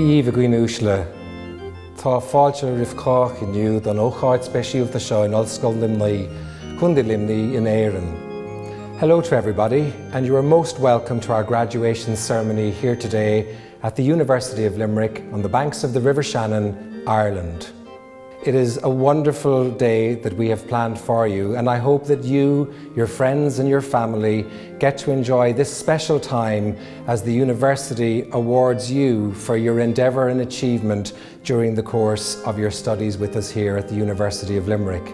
Eve Equine Tá fáilte rih cách inniu don ócáid speisialta seo in Ollscoil Limnaí, Cúnda Limnaí in Éireann. Hello to everybody, and you are most welcome to our graduation ceremony here today at the University of Limerick on the banks of the River Shannon, Ireland. It is a wonderful day that we have planned for you, and I hope that you, your friends and your family get to enjoy this special time as the University awards you for your endeavour and achievement during the course of your studies with us here at the University of Limerick.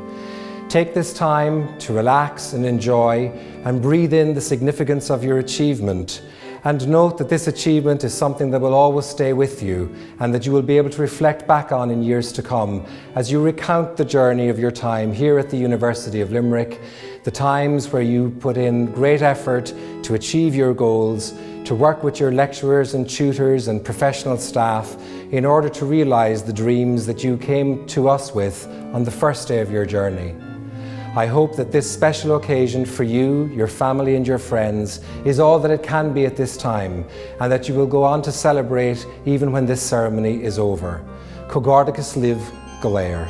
Take this time to relax and enjoy and breathe in the significance of your achievement. And note that this achievement is something that will always stay with you and that you will be able to reflect back on in years to come as you recount the journey of your time here at the University of Limerick, the times where you put in great effort to achieve your goals, to work with your lecturers and tutors and professional staff in order to realise the dreams that you came to us with on the first day of your journey. I hope that this special occasion for you, your family and your friends is all that it can be at this time, and that you will go on to celebrate even when this ceremony is over. Cogardicus live Galair.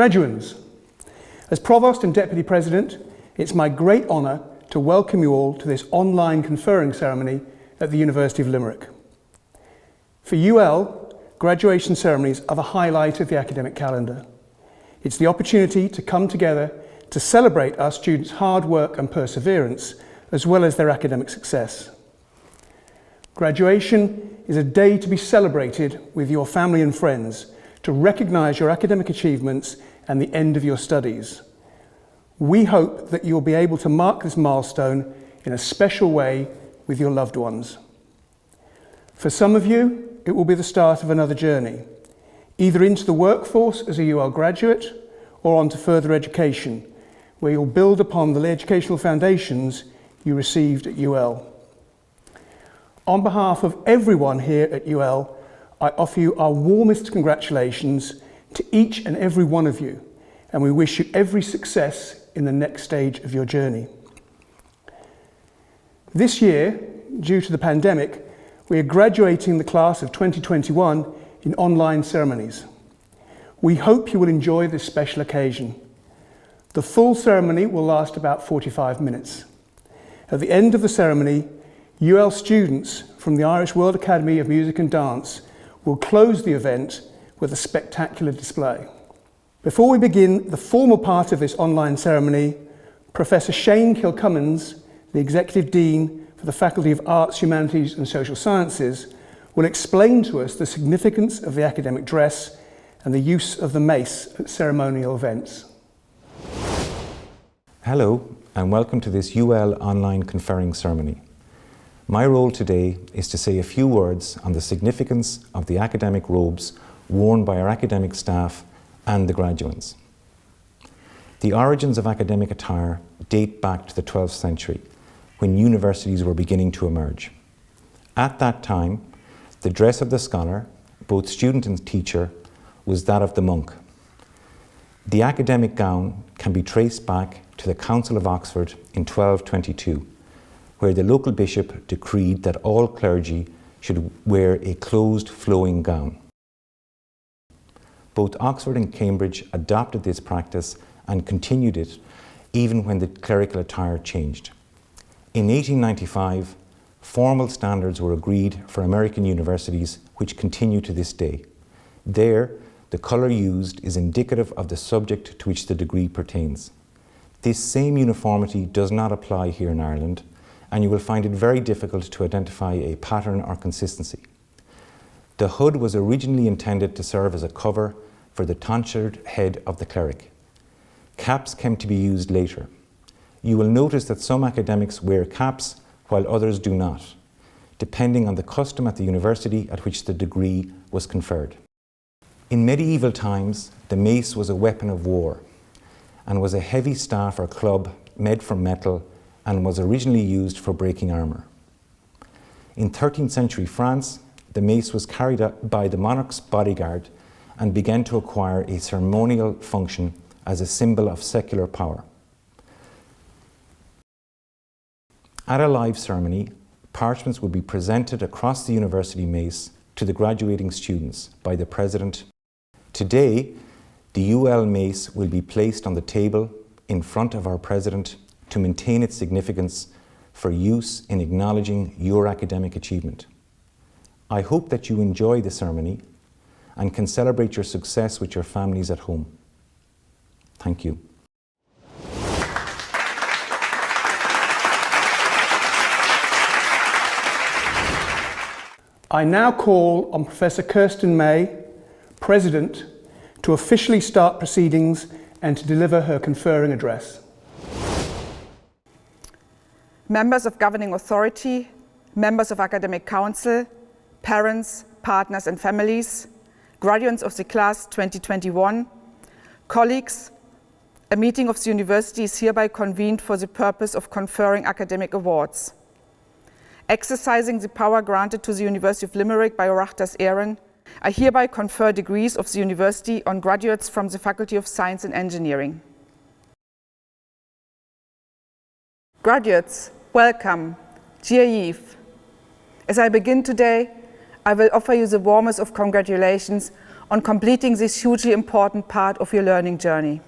Graduands, as Provost and Deputy President, it's my great honour to welcome you all to this online conferring ceremony at the University of Limerick. For UL, graduation ceremonies are the highlight of the academic calendar. It's the opportunity to come together to celebrate our students' hard work and perseverance, as well as their academic success. Graduation is a day to be celebrated with your family and friends, to recognise your academic achievements and the end of your studies. We hope that you'll be able to mark this milestone in a special way with your loved ones. For some of you, it will be the start of another journey, either into the workforce as a UL graduate or onto further education, where you'll build upon the educational foundations you received at UL. On behalf of everyone here at UL, I offer you our warmest congratulations to each and every one of you, and we wish you every success in the next stage of your journey. This year, due to the pandemic, we are graduating the class of 2021 in online ceremonies. We hope you will enjoy this special occasion. The full ceremony will last about 45 minutes. At the end of the ceremony, UL students from the Irish World Academy of Music and Dance will close the event with a spectacular display. Before we begin the formal part of this online ceremony, Professor Shane Kilcummins, the Executive Dean for the Faculty of Arts, Humanities and Social Sciences, will explain to us the significance of the academic dress and the use of the mace at ceremonial events. Hello and welcome to this UL online conferring ceremony. My role today is to say a few words on the significance of the academic robes worn by our academic staff and the graduates. The origins of academic attire date back to the 12th century, when universities were beginning to emerge. At that time, the dress of the scholar, both student and teacher, was that of the monk. The academic gown can be traced back to the Council of Oxford in 1222, where the local bishop decreed that all clergy should wear a closed flowing gown. Both Oxford and Cambridge adopted this practice and continued it even when the clerical attire changed. In 1895, formal standards were agreed for American universities, which continue to this day. There, the colour used is indicative of the subject to which the degree pertains. This same uniformity does not apply here in Ireland, and you will find it very difficult to identify a pattern or consistency. The hood was originally intended to serve as a cover for the tonsured head of the cleric. Caps came to be used later. You will notice that some academics wear caps while others do not, depending on the custom at the university at which the degree was conferred. In medieval times, the mace was a weapon of war and was a heavy staff or club made from metal and was originally used for breaking armour. In 13th century France, the mace was carried out by the monarch's bodyguard and began to acquire a ceremonial function as a symbol of secular power. At a live ceremony, parchments would be presented across the university mace to the graduating students by the president. Today, the UL mace will be placed on the table in front of our president to maintain its significance for use in acknowledging your academic achievement. I hope that you enjoy the ceremony and can celebrate your success with your families at home. Thank you. I now call on Professor Kirsten May, President, to officially start proceedings and to deliver her conferring address. Members of governing authority, members of academic council, parents, partners and families, graduates of the class 2021, colleagues, a meeting of the university is hereby convened for the purpose of conferring academic awards. Exercising the power granted to the University of Limerick by Oireachtas Éireann, I hereby confer degrees of the university on graduates from the Faculty of Science and Engineering. Graduates, welcome, dear Yves. As I begin today, I will offer you the warmest of congratulations on completing this hugely important part of your learning journey.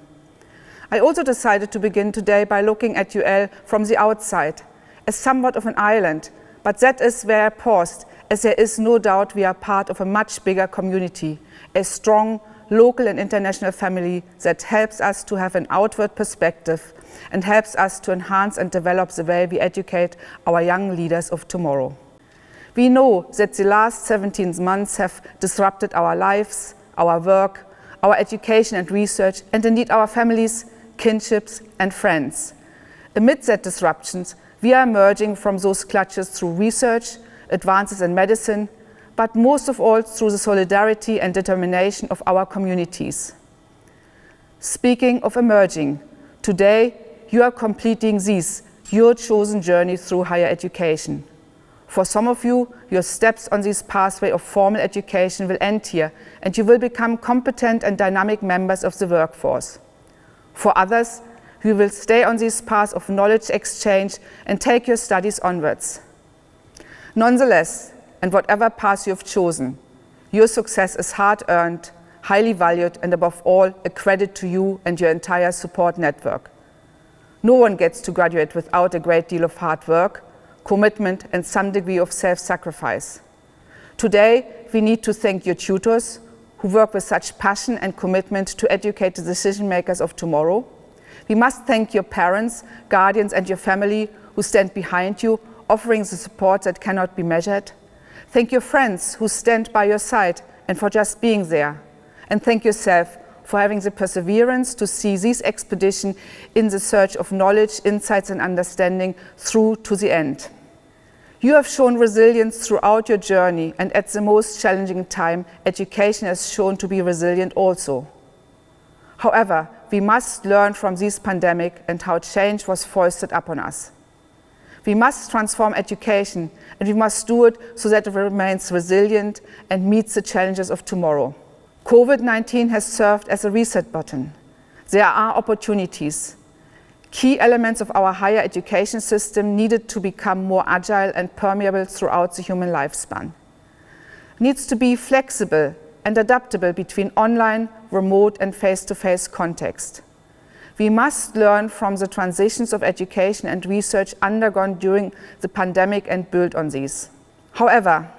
I also decided to begin today by looking at UL from the outside, as somewhat of an island, but that is where I paused, as there is no doubt we are part of a much bigger community, a strong local and international family that helps us to have an outward perspective and helps us to enhance and develop the way we educate our young leaders of tomorrow. We know that the last 17 months have disrupted our lives, our work, our education and research, and indeed our families, kinships and friends. Amid that disruptions, we are emerging from those clutches through research, advances in medicine, but most of all through the solidarity and determination of our communities. Speaking of emerging, today you are completing your chosen journey through higher education. For some of you, your steps on this pathway of formal education will end here, and you will become competent and dynamic members of the workforce. For others, you will stay on this path of knowledge exchange and take your studies onwards. Nonetheless, and whatever path you have chosen, your success is hard-earned, highly valued, and above all, a credit to you and your entire support network. No one gets to graduate without a great deal of hard work, commitment, and some degree of self-sacrifice. Today, we need to thank your tutors, who work with such passion and commitment to educate the decision makers of tomorrow. We must thank your parents, guardians, and your family who stand behind you, offering the support that cannot be measured. Thank your friends who stand by your side and for just being there. And thank yourself for having the perseverance to see this expedition in the search of knowledge, insights, and understanding through to the end. You have shown resilience throughout your journey, and at the most challenging time, education has shown to be resilient also. However, we must learn from this pandemic and how change was foisted upon us. We must transform education, and we must do it so that it remains resilient and meets the challenges of tomorrow. COVID-19 has served as a reset button. There are opportunities. Key elements of our higher education system needed to become more agile and permeable throughout the human lifespan. Needs to be flexible and adaptable between online, remote, and face-to-face context. We must learn from the transitions of education and research undergone during the pandemic and build on these. However,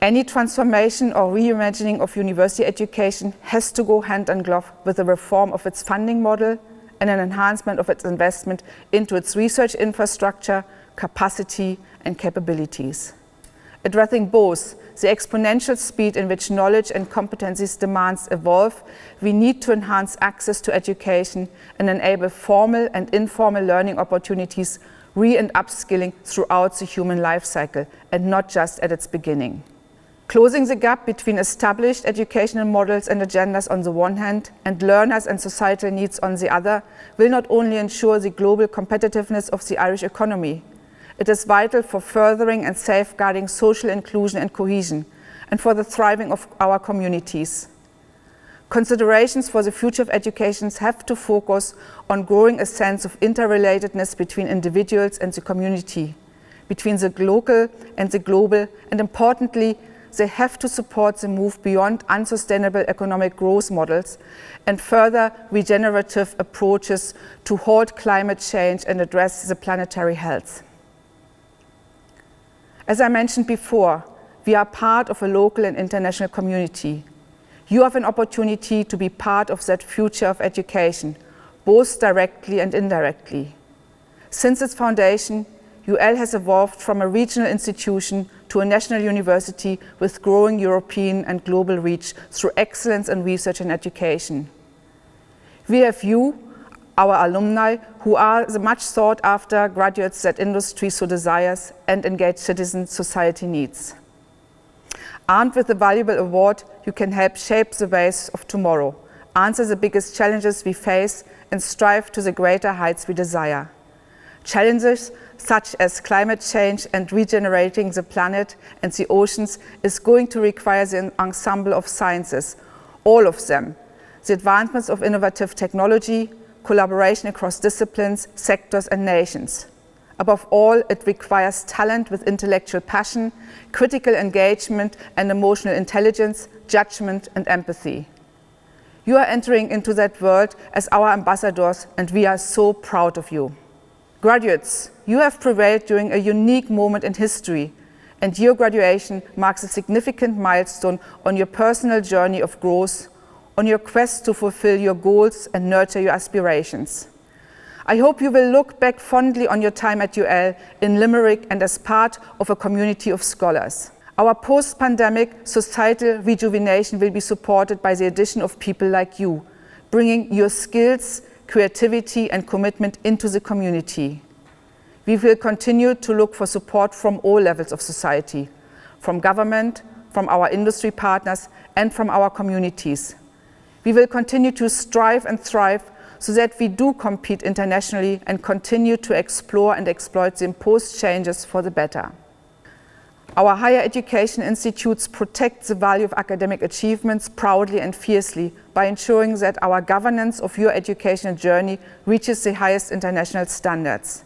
any transformation or reimagining of university education has to go hand in glove with a reform of its funding model and an enhancement of its investment into its research infrastructure, capacity, and capabilities. Addressing both the exponential speed in which knowledge and competencies demands evolve, we need to enhance access to education and enable formal and informal learning opportunities, and upskilling throughout the human life cycle and not just at its beginning. Closing the gap between established educational models and agendas on the one hand and learners and societal needs on the other will not only ensure the global competitiveness of the Irish economy, it is vital for furthering and safeguarding social inclusion and cohesion and for the thriving of our communities. Considerations for the future of education have to focus on growing a sense of interrelatedness between individuals and the community, between the local and the global, and importantly, they have to support the move beyond unsustainable economic growth models and further regenerative approaches to halt climate change and address the planetary health. As I mentioned before, we are part of a local and international community. You have an opportunity to be part of that future of education, both directly and indirectly. Since its foundation, UL has evolved from a regional institution to a national university with growing European and global reach through excellence in research and education. We have you, our alumni, who are the much sought after graduates that industry so desires and engaged citizen society needs. Armed with a valuable award, you can help shape the ways of tomorrow, answer the biggest challenges we face, and strive to the greater heights we desire. Challenges such as climate change and regenerating the planet and the oceans is going to require the ensemble of sciences, all of them. The advancements of innovative technology, collaboration across disciplines, sectors and nations. Above all, it requires talent with intellectual passion, critical engagement and emotional intelligence, judgment and empathy. You are entering into that world as our ambassadors and we are so proud of you. Graduates, you have prevailed during a unique moment in history and your graduation marks a significant milestone on your personal journey of growth, on your quest to fulfill your goals and nurture your aspirations. I hope you will look back fondly on your time at UL in Limerick and as part of a community of scholars. Our post-pandemic societal rejuvenation will be supported by the addition of people like you, bringing your skills, creativity and commitment into the community. We will continue to look for support from all levels of society, from government, from our industry partners and from our communities. We will continue to strive and thrive so that we do compete internationally and continue to explore and exploit the imposed changes for the better. Our higher education institutes protect the value of academic achievements proudly and fiercely by ensuring that our governance of your educational journey reaches the highest international standards.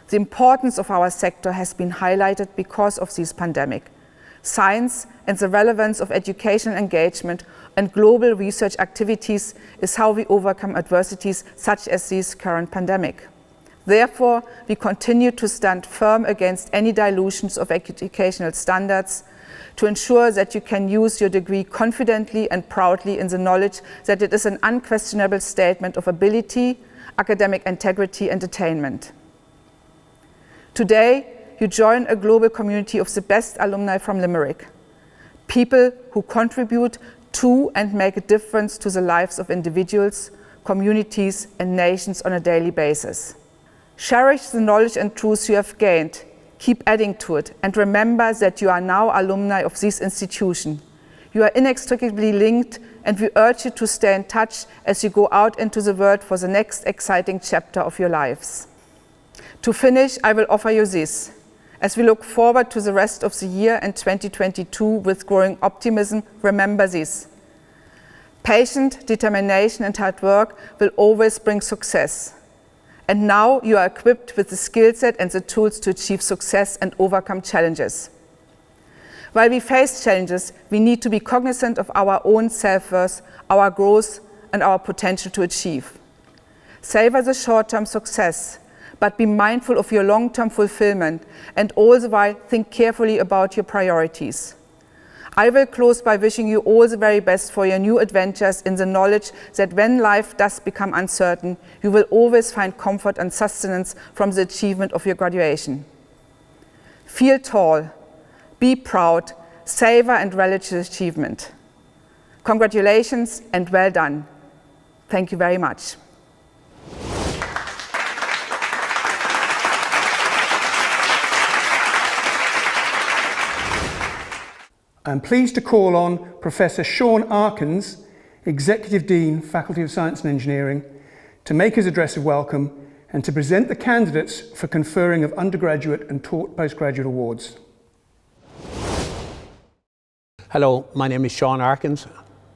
The importance of our sector has been highlighted because of this pandemic. Science and the relevance of educational engagement and global research activities is how we overcome adversities such as this current pandemic. Therefore, we continue to stand firm against any dilutions of educational standards to ensure that you can use your degree confidently and proudly in the knowledge that it is an unquestionable statement of ability, academic integrity and attainment. Today, you join a global community of the best alumni from Limerick, people who contribute to and make a difference to the lives of individuals, communities and nations on a daily basis. Cherish the knowledge and truths you have gained, keep adding to it, and remember that you are now alumni of this institution. You are inextricably linked and we urge you to stay in touch as you go out into the world for the next exciting chapter of your lives. To finish, I will offer you this. As we look forward to the rest of the year and 2022 with growing optimism, remember this. Patient, determination and hard work will always bring success. And now you are equipped with the skill set and the tools to achieve success and overcome challenges. While we face challenges, we need to be cognizant of our own self-worth, our growth and our potential to achieve. Savor the short-term success, but be mindful of your long-term fulfillment and all the while think carefully about your priorities. I will close by wishing you all the very best for your new adventures in the knowledge that when life does become uncertain, you will always find comfort and sustenance from the achievement of your graduation. Feel tall, Be proud, savor and relish this achievement. Congratulations and well done. Thank you very much. I'm pleased to call on Professor Sean Arkins, Executive Dean, Faculty of Science and Engineering, to make his address of welcome and to present the candidates for conferring of undergraduate and postgraduate awards. Hello, my name is Sean Arkins.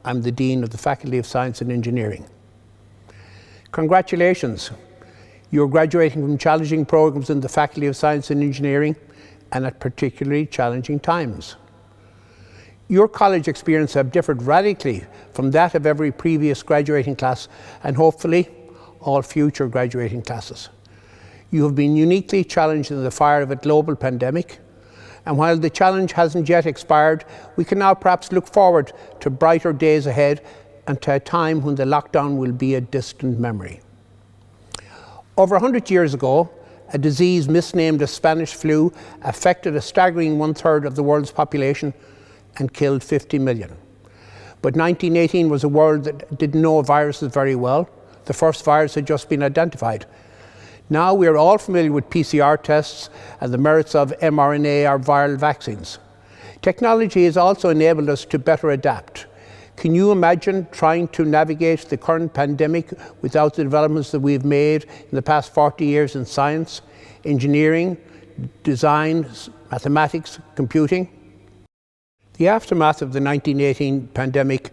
I'm the Dean of the Faculty of Science and Engineering. Congratulations. You're graduating from challenging programs in the Faculty of Science and Engineering and at particularly challenging times. Your college experience have differed radically from that of every previous graduating class and hopefully all future graduating classes. You have been uniquely challenged in the fire of a global pandemic, and while the challenge hasn't yet expired, we can now perhaps look forward to brighter days ahead and to a time when the lockdown will be a distant memory. Over 100 years ago, a disease misnamed as Spanish flu affected a staggering 1/3 of the world's population and killed 50 million. But 1918 was a world that didn't know viruses very well. The first virus had just been identified. Now we are all familiar with PCR tests and the merits of mRNA or viral vaccines. Technology has also enabled us to better adapt. Can you imagine trying to navigate the current pandemic without the developments that we've made in the past 40 years in science, engineering, design, mathematics, computing? The aftermath of the 1918 pandemic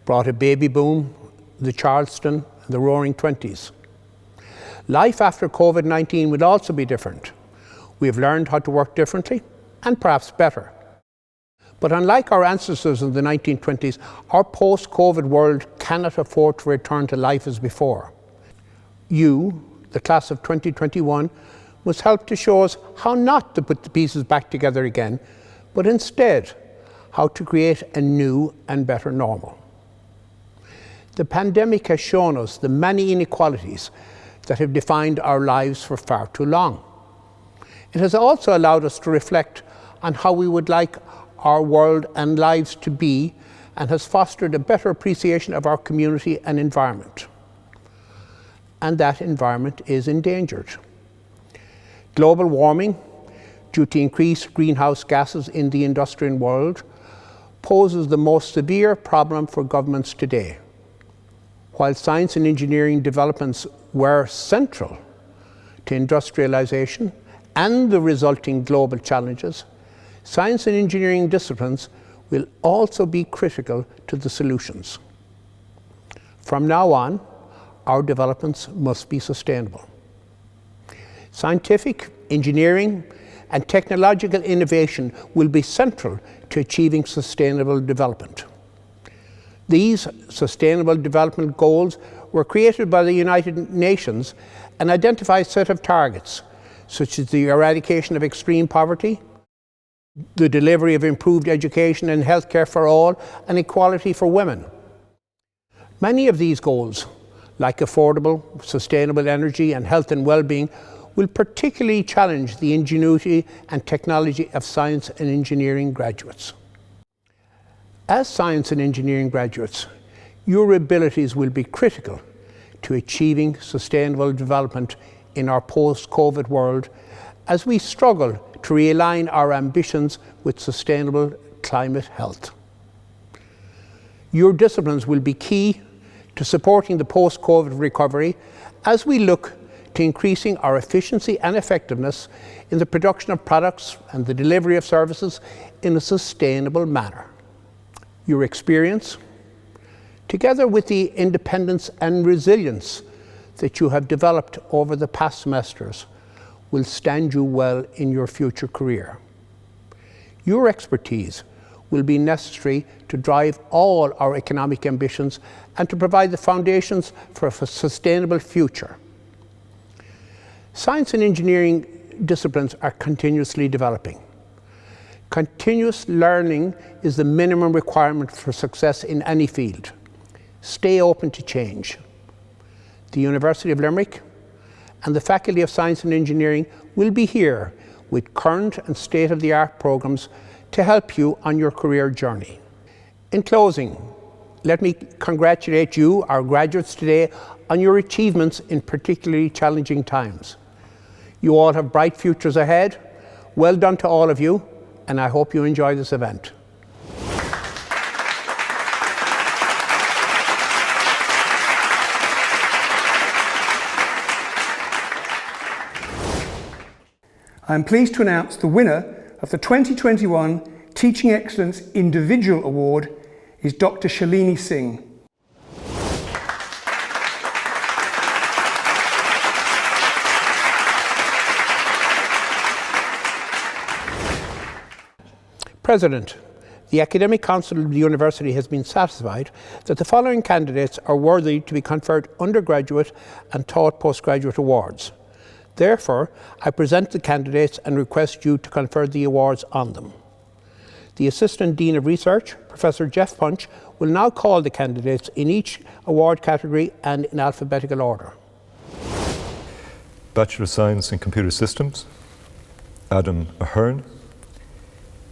brought a baby boom, the Charleston, and the Roaring '20s. Life after COVID-19 would also be different. We have learned how to work differently and perhaps better. But unlike our ancestors in the 1920s, our post-COVID world cannot afford to return to life as before. You, the class of 2021, must help to show us how not to put the pieces back together again, but instead how to create a new and better normal. The pandemic has shown us the many inequalities that have defined our lives for far too long. It has also allowed us to reflect on how we would like our world and lives to be, and has fostered a better appreciation of our community and environment. And that environment is endangered. Global warming, due to increased greenhouse gases in the industrial world, poses the most severe problem for governments today. While science and engineering developments were central to industrialization and the resulting global challenges, science and engineering disciplines will also be critical to the solutions. From now on, our developments must be sustainable. Scientific, engineering, and technological innovation will be central to achieving sustainable development. These Sustainable Development Goals were created by the United Nations and identify a set of targets, such as the eradication of extreme poverty, the delivery of improved education and healthcare for all, and equality for women. Many of these goals, like affordable, sustainable energy and health and well-being, will particularly challenge the ingenuity and technology of science and engineering graduates. As science and engineering graduates, your abilities will be critical to achieving sustainable development in our post-COVID world as we struggle to realign our ambitions with sustainable climate health. Your disciplines will be key to supporting the post-COVID recovery as we look to increasing our efficiency and effectiveness in the production of products and the delivery of services in a sustainable manner. Your experience, together with the independence and resilience that you have developed over the past semesters, will stand you well in your future career. Your expertise will be necessary to drive all our economic ambitions and to provide the foundations for a sustainable future. Science and engineering disciplines are continuously developing. Continuous learning is the minimum requirement for success in any field. Stay open to change. The University of Limerick and the Faculty of Science and Engineering will be here with current and state-of-the-art programs to help you on your career journey. In closing, let me congratulate you, our graduates today, on your achievements in particularly challenging times. You all have bright futures ahead. Well done to all of you, and I hope you enjoy this event. I am pleased to announce the winner of the 2021 Teaching Excellence Individual Award is Dr. Shalini Singh. President, the Academic Council of the University has been satisfied that the following candidates are worthy to be conferred undergraduate and taught postgraduate awards. Therefore, I present the candidates and request you to confer the awards on them. The Assistant Dean of Research, Professor Jeff Punch, will now call the candidates in each award category and in alphabetical order. Bachelor of Science in Computer Systems, Adam Ahern,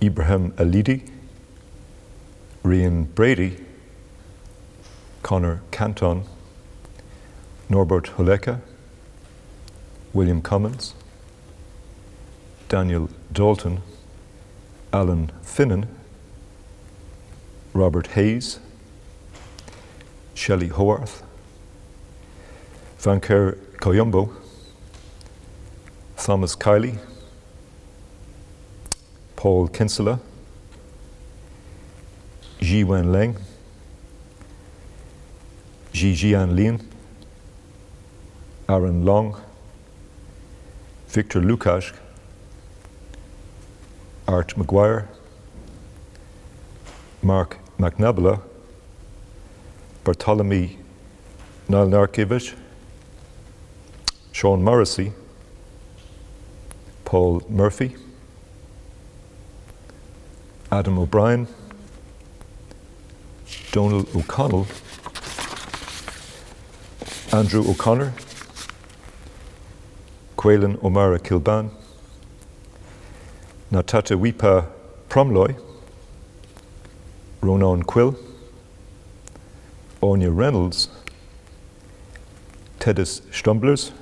Ibrahim Alidi, Rian Brady, Connor Canton, Norbert Holeka, William Cummins, Daniel Dalton, Alan Finnan, Robert Hayes, Shelley Howarth, Vanker Koyombo, Thomas Kiley, Paul Kinsella, Ji Wen Leng, Ji Jian Lin, Aaron Long, Victor Lukash, Art Maguire, Mark McNabala, Bartholomew Nalnarkiewicz, Sean Morrissey, Paul Murphy, Adam O'Brien, Donal O'Connell, Andrew O'Connor, Quaylen O'Mara Kilban, Natata Wipa Promloy, Ronan Quill, Anya Reynolds, Tedis Stumblers,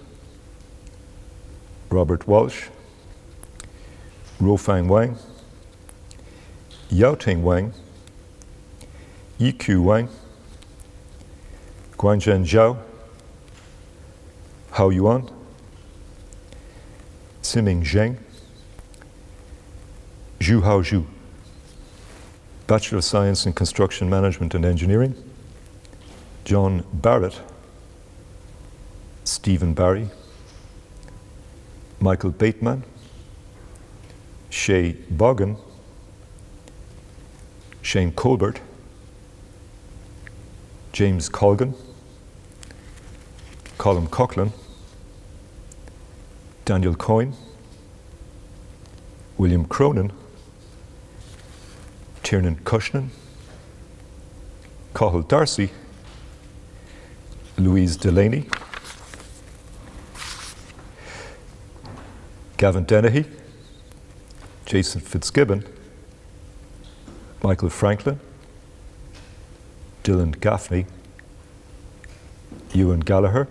Robert Walsh, Rofang Wang, Yaoting Wang, Yiqiu Wang, Guanzhen Zhao, Hao Yuan, Siming Zheng, Zhu Hao Zhu. Bachelor of Science in Construction Management and Engineering, John Barrett, Stephen Barry, Michael Bateman, Shay Bogan, Shane Colbert, James Colgan, Colin Coughlin, Daniel Coyne, William Cronin, Tiernan Cushnan, Cathal Darcy, Louise Delaney, Gavin Dennehy, Jason Fitzgibbon, Michael Franklin, Dylan Gaffney, Ewan Gallagher,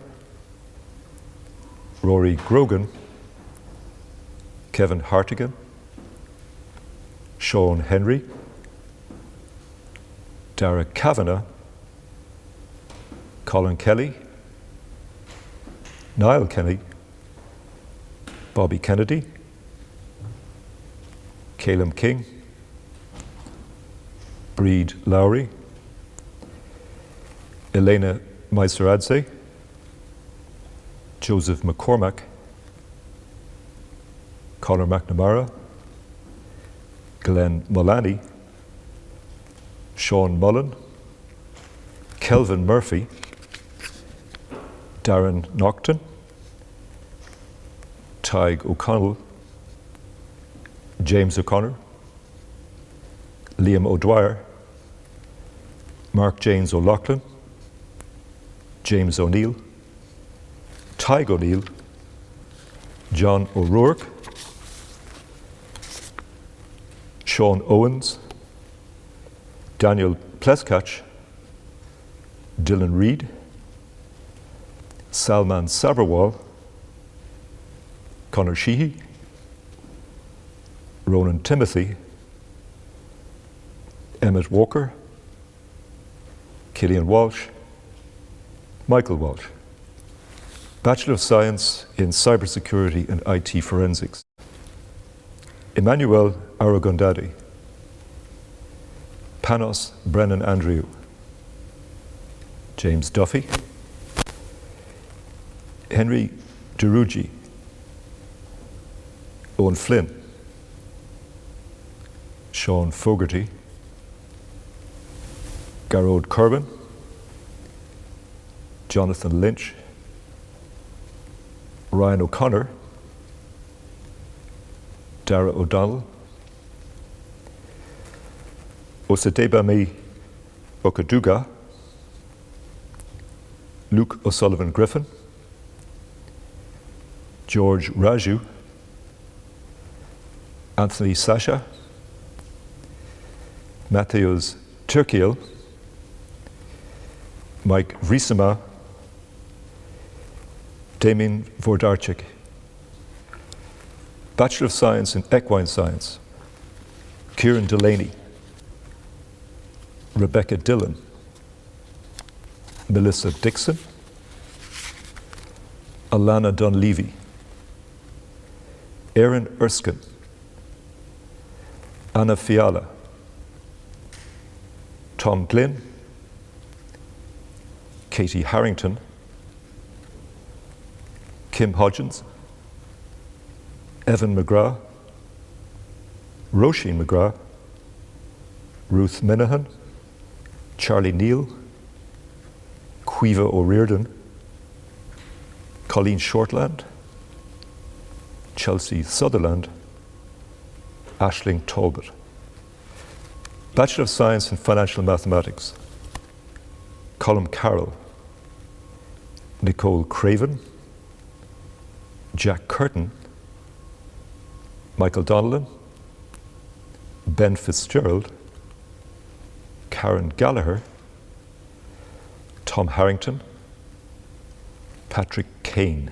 Rory Grogan, Kevin Hartigan, Sean Henry, Dara Kavanagh, Colin Kelly, Niall Kenny, Bobby Kennedy, Caleb King, Breed Lowry, Elena Meiseradze, Joseph McCormack, Conor McNamara, Glenn Mullaney, Sean Mullen, Kelvin Murphy, Darren Naughton, Tig O'Connell, James O'Connor, Liam O'Dwyer, Mark James O'Loughlin, James O'Neill, Tig O'Neill, John O'Rourke, Sean Owens, Daniel Pleskach, Dylan Reed, Salman Sabrawal, Conor Sheehy, Ronan Timothy, Emmett Walker, Killian Walsh, Michael Walsh. Bachelor of Science in Cybersecurity and IT Forensics. Emmanuel Aragondadi, Panos Brennan Andrew, James Duffy, Henry Derugi, Owen Flynn, Sean Fogarty, Garrod Corbin, Jonathan Lynch, Ryan O'Connor, Dara O'Donnell, Osadebami Okaduga, Luke O'Sullivan Griffin, George Raju, Anthony Sasha, Matthews Turkiel, Mike Vriesema, Damien Vordarchik. Bachelor of Science in Equine Science, Kieran Delaney, Rebecca Dillon, Melissa Dixon, Alana Dunleavy, Erin Erskine, Anna Fiala, Tom Glynn, Katie Harrington, Kim Hodgins, Evan McGrath, Roisin McGrath, Ruth Minahan, Charlie Neal, Quiva O'Riordan, Colleen Shortland, Chelsea Sutherland, Aisling Talbot. Bachelor of Science in Financial Mathematics, Colm Carroll, Nicole Craven, Jack Curtin, Michael Donnellan, Ben Fitzgerald, Karen Gallagher, Tom Harrington, Patrick Kane,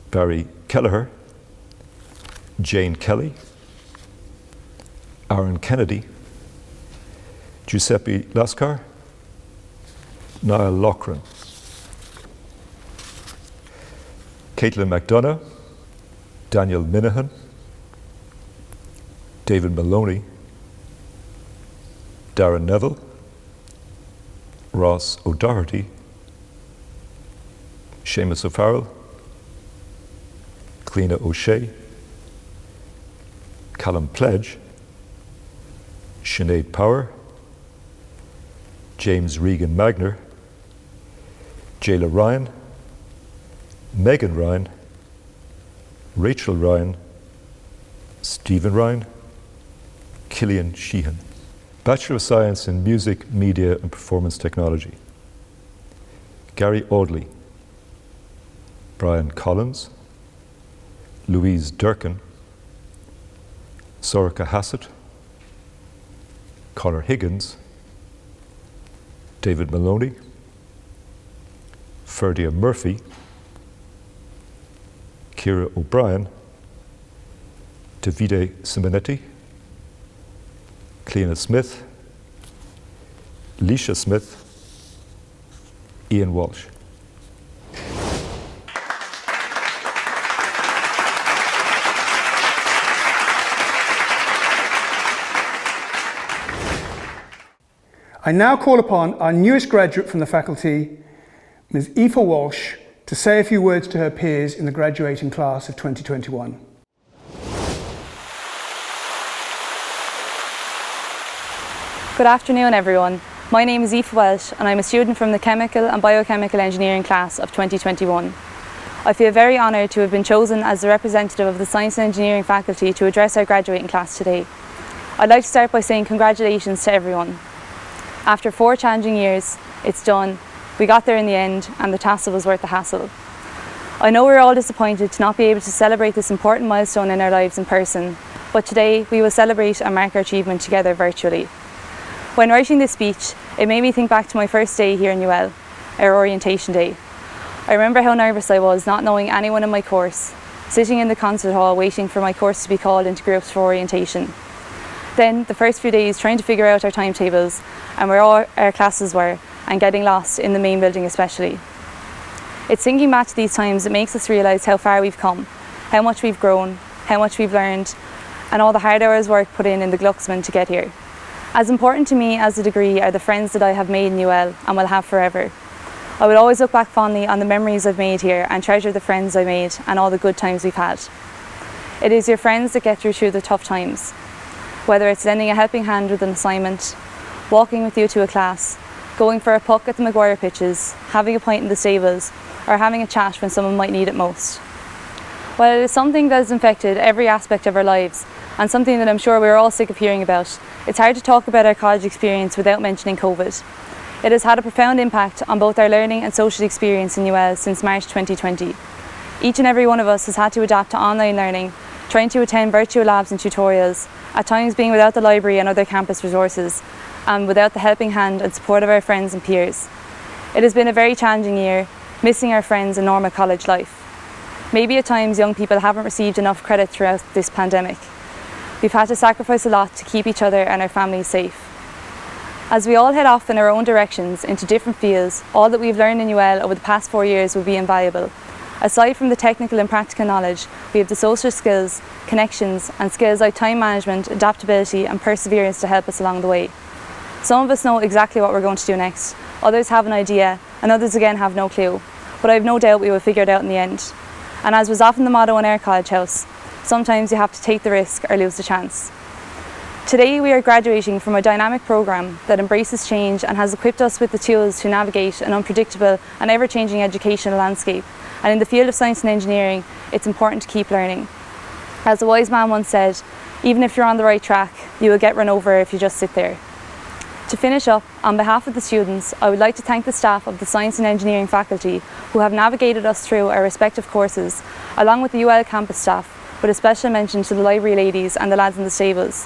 Barry Kelleher, Jane Kelly, Aaron Kennedy, Giuseppe Lascar, Niall Loughran, Caitlin McDonough, Daniel Minahan, David Maloney, Darren Neville, Ross O'Doherty, Seamus O'Farrell, Cleena O'Shea, Callum Pledge, Sinead Power, James Regan Magner, Jayla Ryan, Megan Ryan, Rachel Ryan, Stephen Ryan, Killian Sheehan. Bachelor of Science in Music, Media and Performance Technology, Gary Audley, Brian Collins, Louise Durkin, Sorika Hassett, Conor Higgins, David Maloney, Ferdia Murphy, Ciara O'Brien, Davide Simonetti, Cleena Smith, Leisha Smith, Ian Walsh. I now call upon our newest graduate from the faculty, Ms. Aoife Walsh, to say a few words to her peers in the graduating class of 2021. Good afternoon, everyone. My name is Aoife Walsh and I'm a student from the Chemical and Biochemical Engineering class of 2021. I feel very honoured to have been chosen as the representative of the Science and Engineering faculty to address our graduating class today. I'd like to start by saying congratulations to everyone. After 4 challenging years, it's done. We got there in the end and the tassel was worth the hassle. I know we're all disappointed to not be able to celebrate this important milestone in our lives in person, but today we will celebrate and mark our achievement together virtually. When writing this speech, it made me think back to my first day here in UL, our orientation day. I remember how nervous I was, not knowing anyone in my course, sitting in the concert hall waiting for my course to be called into groups for orientation. Then, the first few days trying to figure out our timetables and where all our classes were, and getting lost in the main building especially. It's thinking back to these times that makes us realise how far we've come, how much we've grown, how much we've learned, and all the hard hours work put in the Glucksman to get here. As important to me as a degree are the friends that I have made in UL and will have forever. I will always look back fondly on the memories I've made here and treasure the friends I made and all the good times we've had. It is your friends that get through the tough times. Whether it's lending a helping hand with an assignment, walking with you to a class, going for a puck at the Maguire pitches, having a pint in the stables, or having a chat when someone might need it most. While it is something that has infected every aspect of our lives, and something that I'm sure we're all sick of hearing about, it's hard to talk about our college experience without mentioning COVID. It has had a profound impact on both our learning and social experience in UL since March 2020. Each and every one of us has had to adapt to online learning, trying to attend virtual labs and tutorials, at times being without the library and other campus resources, and without the helping hand and support of our friends and peers. It has been a very challenging year, missing our friends and normal college life. Maybe at times young people haven't received enough credit throughout this pandemic. We've had to sacrifice a lot to keep each other and our families safe. As we all head off in our own directions into different fields, all that we've learned in UL over the past 4 years will be invaluable. Aside from the technical and practical knowledge, we have the social skills, connections, and skills like time management, adaptability, and perseverance to help us along the way. Some of us know exactly what we're going to do next, others have an idea, and others again have no clue. But I have no doubt we will figure it out in the end. And as was often the motto in our college house, sometimes you have to take the risk or lose the chance. Today we are graduating from a dynamic programme that embraces change and has equipped us with the tools to navigate an unpredictable and ever-changing educational landscape. And in the field of science and engineering, it's important to keep learning. As a wise man once said, even if you're on the right track, you will get run over if you just sit there. To finish up, on behalf of the students, I would like to thank the staff of the Science and Engineering faculty who have navigated us through our respective courses, along with the UL campus staff, with a special mention to the library ladies and the lads in the stables.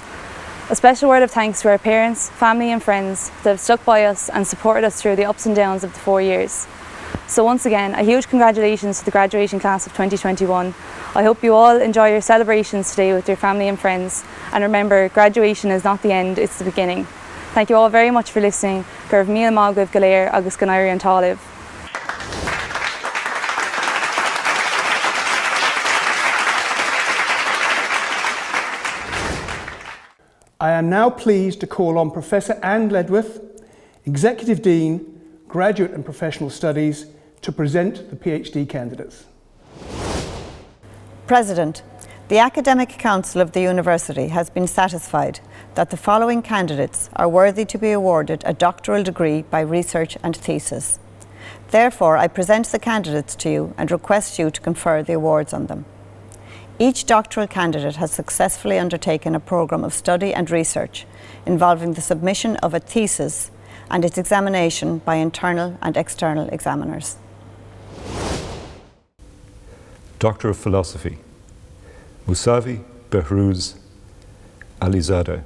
A special word of thanks to our parents, family and friends that have stuck by us and supported us through the ups and downs of the 4 years. So once again, a huge congratulations to the graduation class of 2021. I hope you all enjoy your celebrations today with your family and friends. And remember, graduation is not the end, it's the beginning. Thank you all very much for listening. Gurv Míl Mágaibh Galéir agus Ganairi an Táibh. I am now pleased to call on Professor Anne Ledworth, Executive Dean, Graduate and Professional Studies, to present the PhD candidates. President, the Academic Council of the University has been satisfied that the following candidates are worthy to be awarded a doctoral degree by research and thesis. Therefore, I present the candidates to you and request you to confer the awards on them. Each doctoral candidate has successfully undertaken a programme of study and research involving the submission of a thesis and its examination by internal and external examiners. Doctor of Philosophy, Mousavi Behrouz Alizadeh.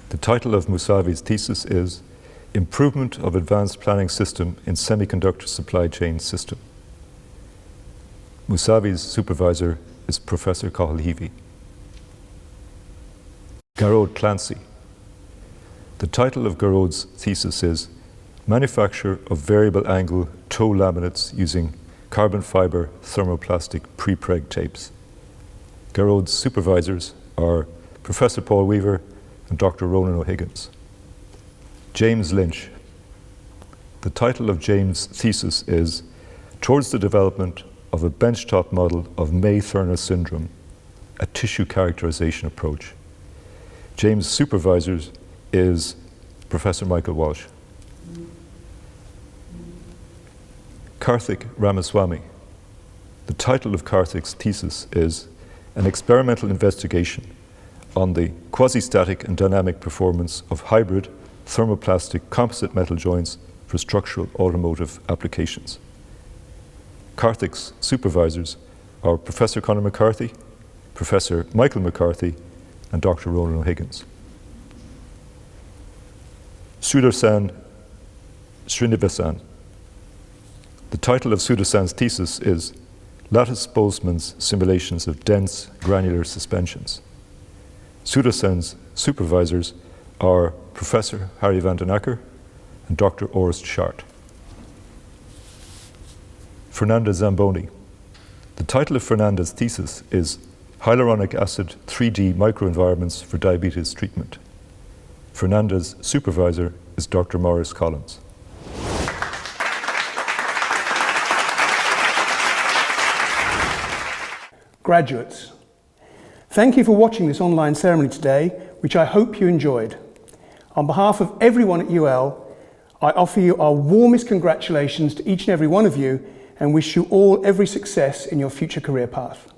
The title of Mousavi's thesis is Improvement of Advanced Planning System in Semiconductor Supply Chain System. Mousavi's supervisor is Professor Cathal Heavey. Garrod Clancy. The title of Garrod's thesis is Manufacture of Variable Angle Tow Laminates Using Carbon Fibre Thermoplastic Prepreg Tapes. Garrod's supervisors are Professor Paul Weaver and Dr. Ronan O'Higgins. James Lynch. The title of James' thesis is Towards the Development of a Benchtop Model of May-Thurner Syndrome, a Tissue Characterization Approach. James' supervisors is Professor Michael Walsh. Karthik Ramaswamy. The title of Karthik's thesis is An Experimental Investigation on the Quasi-Static and Dynamic Performance of Hybrid Thermoplastic Composite Metal Joints for Structural Automotive Applications. Karthik's supervisors are Professor Conor McCarthy, Professor Michael McCarthy, and Dr. Roland O'Higgins. Sudarsan Srinivasan. The title of Sudarsan's thesis is Lattice Boltzmann's Simulations of Dense Granular Suspensions. Sudarsan's supervisors are Professor Harry van den Akker and Dr. Orest Schardt. Fernanda Zamboni. The title of Fernanda's thesis is Hyaluronic Acid 3D Microenvironments for Diabetes Treatment. Fernanda's supervisor is Dr. Maurice Collins. Graduates, thank you for watching this online ceremony today, which I hope you enjoyed. On behalf of everyone at UL, I offer you our warmest congratulations to each and every one of you and wish you all every success in your future career path.